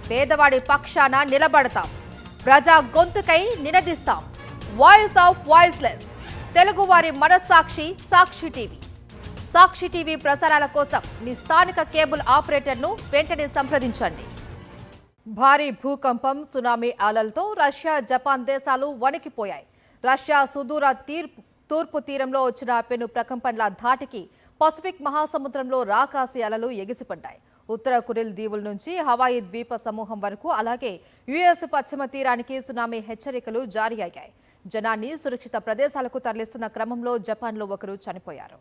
పేదవాడి పక్షాన నిలబడతాం, ప్రజా గొంతుకై నినదిస్తాం. వాయిస్ ఆఫ్ వాయిస్లెస్, తెలుగువారి మనస్సాక్షి సాక్షి టీవీ. సాక్షి టీవీ ప్రసారాల కోసం మీ స్థానిక కేబుల్ ఆపరేటర్ను వెంటనే సంప్రదించండి. భారీ భూకంపం, సునామీ అలలతో రష్యా, జపాన్ దేశాలు వణికిపోయాయి. రష్యా సుదూర తూర్పు తీరంలో వచ్చిన పెను ప్రకంపనల ధాటికి పసిఫిక్ మహాసముద్రంలో రాకాసి అలలు ఎగిసిపడ్డాయి. ఉత్తర కురిల్ దీవుల నుంచి హవాయి ద్వీప సమూహం వరకు, అలాగే యుఎస్ పశ్చిమ తీరానికి సునామీ హెచ్చరికలు జారీ అయ్యాయి. జనాన్ని సురక్షిత ప్రదేశాలకు తరలిస్తున్న క్రమంలో జపాన్లో ఒకరు చనిపోయారు.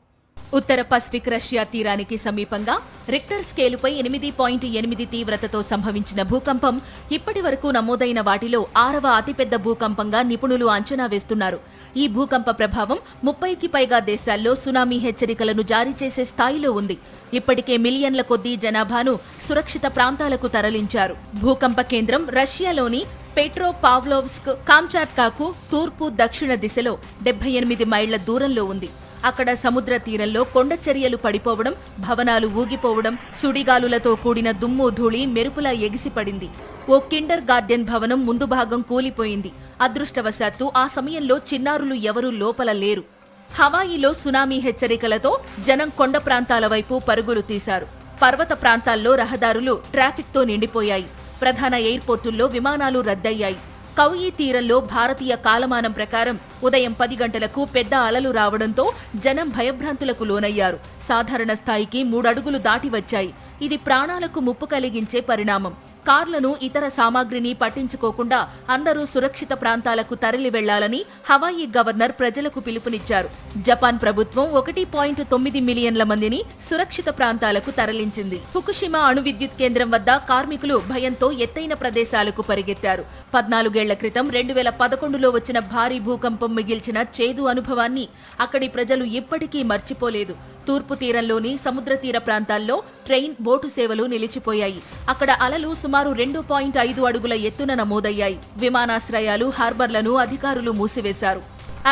ఉత్తర పసిఫిక్ రష్యా తీరానికి సమీపంగా రిక్టర్ స్కేలుపై 8.8 తీవ్రతతో సంభవించిన భూకంపం ఇప్పటి వరకు నమోదైన వాటిలో 6వ అతిపెద్ద భూకంపంగా నిపుణులు అంచనా వేస్తున్నారు. ఈ భూకంప ప్రభావం 30కి పైగా దేశాల్లో సునామీ హెచ్చరికలను జారీ చేసే స్థాయిలో ఉంది. ఇప్పటికే మిలియన్ల కొద్దీ జనాభాను సురక్షిత ప్రాంతాలకు తరలించారు. భూకంప కేంద్రం రష్యాలోని పెట్రోపావ్లోవ్స్క్ కామ్చాట్కాకు తూర్పు దక్షిణ దిశలో 78 మైళ్ల దూరంలో ఉంది. అక్కడ సముద్ర తీరంలో కొండ చర్యలు పడిపోవడం, భవనాలు ఊగిపోవడం, సుడిగాలులతో కూడిన దుమ్ము ధూళి మెరుపులా ఎగిసిపడింది. ఓ కిండర్ గార్డెన్ భవనం ముందు భాగం కూలిపోయింది. అదృష్టవశాత్తు ఆ సమయంలో చిన్నారులు ఎవరూ లోపల లేరు. హవాయిలో సునామీ హెచ్చరికలతో జనం కొండ ప్రాంతాల వైపు పరుగులు తీశారు. పర్వత ప్రాంతాల్లో రహదారులు ట్రాఫిక్తో నిండిపోయాయి. ప్రధాన ఎయిర్పోర్టుల్లో విమానాలు రద్దయ్యాయి. కౌయి తీరంలో భారతీయ కాలమానం ప్రకారం ఉదయం 10 గంటలకు పెద్ద అలలు రావడంతో జనం భయభ్రాంతులకు లోనయ్యారు. సాధారణ స్థాయికి 3 అడుగులు దాటి వచ్చాయి. ఇది ప్రాణాలకు ముప్పు కలిగించే పరిణామం. కార్లను, ఇతర సామాగ్రిని పట్టించుకోకుండా అందరూ సురక్షిత ప్రాంతాలకు తరలి వెళ్లాలని హవాయి గవర్నర్ ప్రజలకు పిలుపునిచ్చారు. జపాన్ ప్రభుత్వం 1.9 మిలియన్ల మందిని సురక్షిత ప్రాంతాలకు తరలించింది. ఫుకుషిమా అణు విద్యుత్ కేంద్రం వద్ద కార్మికులు భయంతో ఎత్తైన ప్రదేశాలకు పరిగెత్తారు. 14 ఏళ్ల క్రితం 2011లో వచ్చిన భారీ భూకంపం మిగిల్చిన చేదు అనుభవాన్ని అక్కడి ప్రజలు ఇప్పటికీ మర్చిపోలేదు. తూర్పు తీరంలోని సముద్ర తీర ప్రాంతాల్లో ట్రైన్, బోటు సేవలు నిలిచిపోయాయి. అక్కడ అలలు సుమారు 2.5 అడుగుల ఎత్తున నమోదయ్యాయి. విమానాశ్రయాలు, హార్బర్లను అధికారులు మూసివేశారు.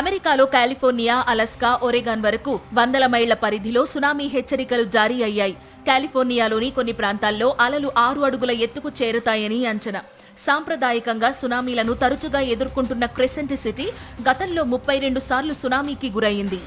అమెరికాలో కాలిఫోర్నియా, అలస్కా, ఒరెగాన్ వరకు 100 మైళ్ల పరిధిలో సునామీ హెచ్చరికలు జారీ అయ్యాయి. కాలిఫోర్నియాలోని కొన్ని ప్రాంతాల్లో అలలు 6 అడుగుల ఎత్తుకు చేరుతాయని అంచనా. సాంప్రదాయకంగా సునామీలను తరచుగా ఎదుర్కొంటున్న క్రెసెంట్ సిటీ గతంలో 32 సార్లు సునామీకి గురయ్యింది.